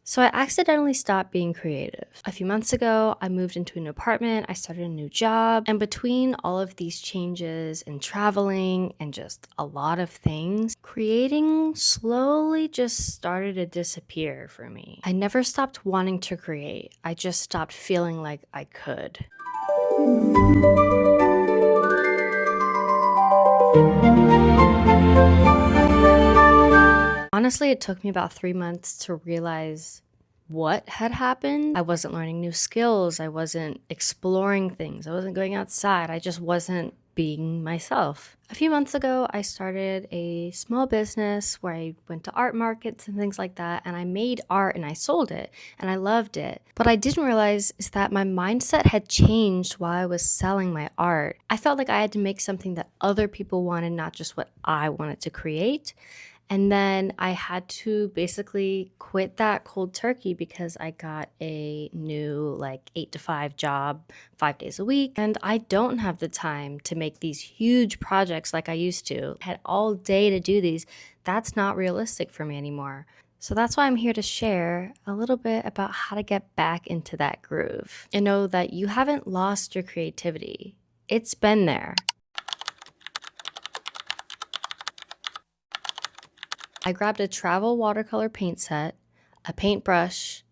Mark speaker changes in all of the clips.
Speaker 1: So I accidentally stopped being creative. A few months ago, I moved into an apartment, I started a new job, and between all of these changes and traveling and just a lot of things, creating slowly just started to disappear for me. I never stopped wanting to create. I just stopped feeling like I could. Honestly, it took me about 3 months to realize what had happened. I wasn't learning new skills, I wasn't exploring things, I wasn't going outside, I just wasn't being myself. A few months ago, I started a small business where I went to art markets and things like that, and I made art and I sold it, and I loved it. What I didn't realize is that my mindset had changed while I was selling my art. I felt like I had to make something that other people wanted, not just what I wanted to create. And then I had to basically quit that cold turkey because I got a new 8 to 5 job 5 days a week. And I don't have the time to make these huge projects like I used to. I had all day to do these. That's not realistic for me anymore. So that's why I'm here to share a little bit about how to get back into that groove and know that you haven't lost your creativity. It's been there. I grabbed a travel watercolor paint set, a paintbrush,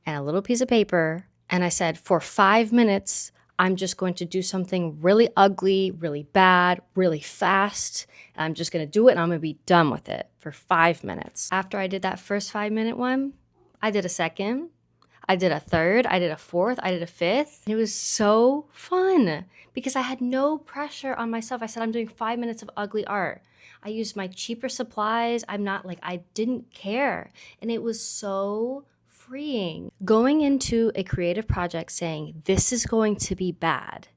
Speaker 1: and a little piece of paper, and I said, for 5 minutes, I'm just going to do something really ugly, really bad, really fast, and I'm just gonna do it and I'm gonna be done with it for 5 minutes. After I did that first 5 minute one, I did a second, I did a third, I did a fourth, I did a fifth. It was so fun because I had no pressure on myself. I said, I'm doing 5 minutes of ugly art. I used my cheaper supplies. I didn't care. And it was so freeing. Going into a creative project saying, this is going to be bad,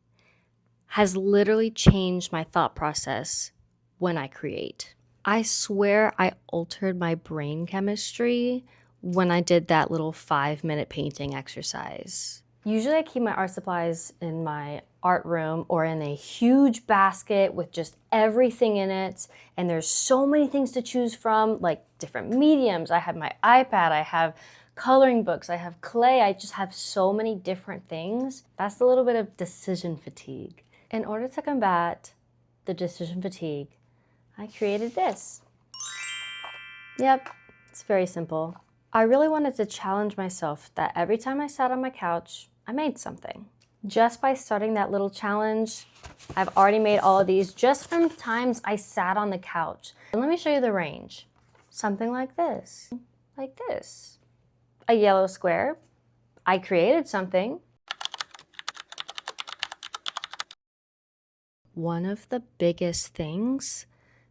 Speaker 1: has literally changed my thought process when I create. I swear I altered my brain chemistry when I did that little 5 minute painting exercise. Usually I keep my art supplies in my art room or in a huge basket with just everything in it. And there's so many things to choose from, like different mediums. I have my iPad, I have coloring books, I have clay, I just have so many different things. That's a little bit of decision fatigue. In order to combat the decision fatigue, I created this. Yep, it's very simple. I really wanted to challenge myself that every time I sat on my couch, I made something. Just by starting that little challenge, I've already made all of these just from times I sat on the couch. And let me show you the range. Something like this, a yellow square. I created something. One of the biggest things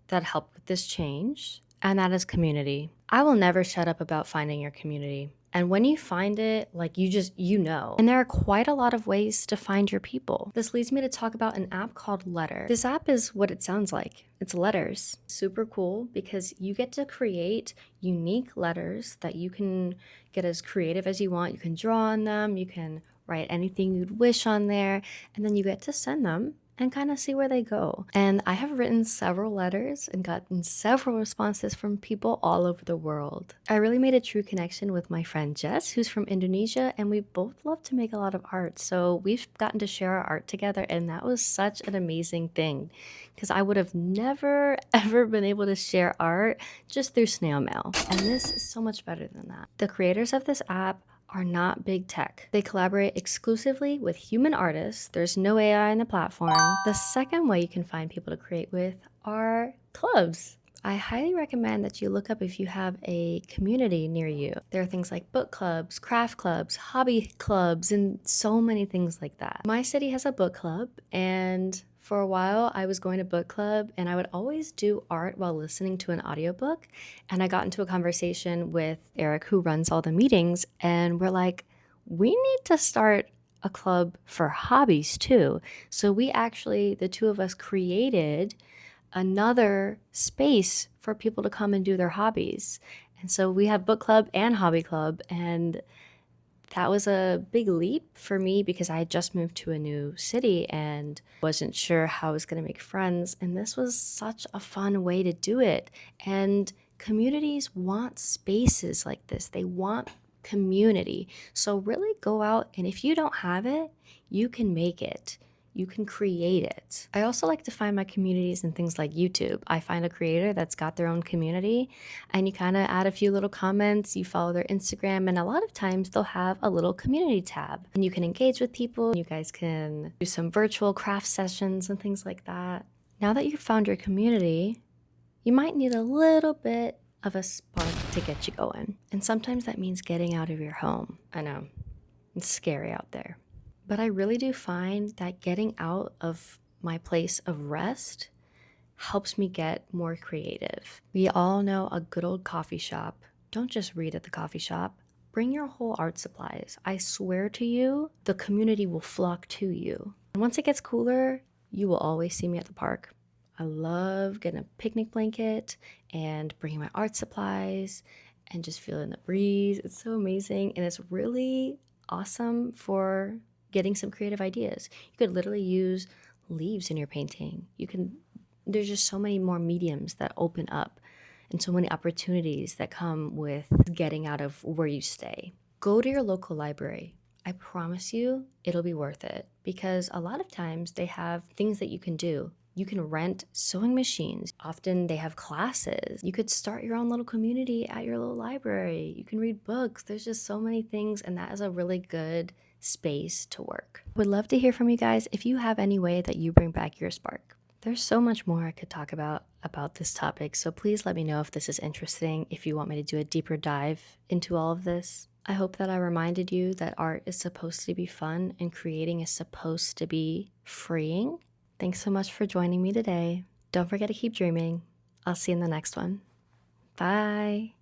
Speaker 1: that helped with this change, and that is community. I will never shut up about finding your community. And when you find it, you know. And there are quite a lot of ways to find your people. This leads me to talk about an app called Lettre. This app is what it sounds like. It's letters. Super cool because you get to create unique letters that you can get as creative as you want. You can draw on them, you can write anything you'd wish on there, and then you get to send them and kind of see where they go. And I have written several letters and gotten several responses from people all over the world. I really made a true connection with my friend Jess, who's from Indonesia, and we both love to make a lot of art. So we've gotten to share our art together, and that was such an amazing thing because I would have never ever been able to share art just through snail mail. And this is so much better than that. The creators of this app are not big tech. They collaborate exclusively with human artists. There's no AI in the platform. The second way you can find people to create with are clubs. I highly recommend that you look up if you have a community near you. There are things like book clubs, craft clubs, hobby clubs, and so many things like that. My city has a book club, and for a while, I was going to book club and I would always do art while listening to an audiobook. And I got into a conversation with Eric, who runs all the meetings, and we're like, we need to start a club for hobbies too. So we actually, the two of us, created another space for people to come and do their hobbies. And so we have book club and hobby club, and that was a big leap for me because I had just moved to a new city and wasn't sure how I was going to make friends. And this was such a fun way to do it. And communities want spaces like this. They want community. So really go out, and if you don't have it, you can make it. You can create it. I also like to find my communities in things like YouTube. I find a creator that's got their own community, and you kind of add a few little comments, you follow their Instagram, and a lot of times they'll have a little community tab, and you can engage with people. You guys can do some virtual craft sessions and things like that. Now that you've found your community, you might need a little bit of a spark to get you going. And sometimes that means getting out of your home. I know, it's scary out there. But I really do find that getting out of my place of rest helps me get more creative. We all know a good old coffee shop. Don't just read at the coffee shop. Bring your whole art supplies. I swear to you, the community will flock to you. And once it gets cooler, you will always see me at the park. I love getting a picnic blanket and bringing my art supplies and just feeling the breeze. It's so amazing, and it's really awesome for getting some creative ideas. You could literally use leaves in your painting. There's just so many more mediums that open up and so many opportunities that come with getting out of where you stay. Go to your local library. I promise you it'll be worth it, because a lot of times they have things that you can do. You can rent sewing machines. Often they have classes. You could start your own little community at your little library. You can read books. There's just so many things, and that is a really good space to work. Would love to hear from you guys if you have any way that you bring back your spark. There's so much more I could talk about this topic, so please let me know if this is interesting, if you want me to do a deeper dive into all of this. I hope that I reminded you that art is supposed to be fun and creating is supposed to be freeing. Thanks so much for joining me today. Don't forget to keep dreaming. I'll see you in the next one. Bye.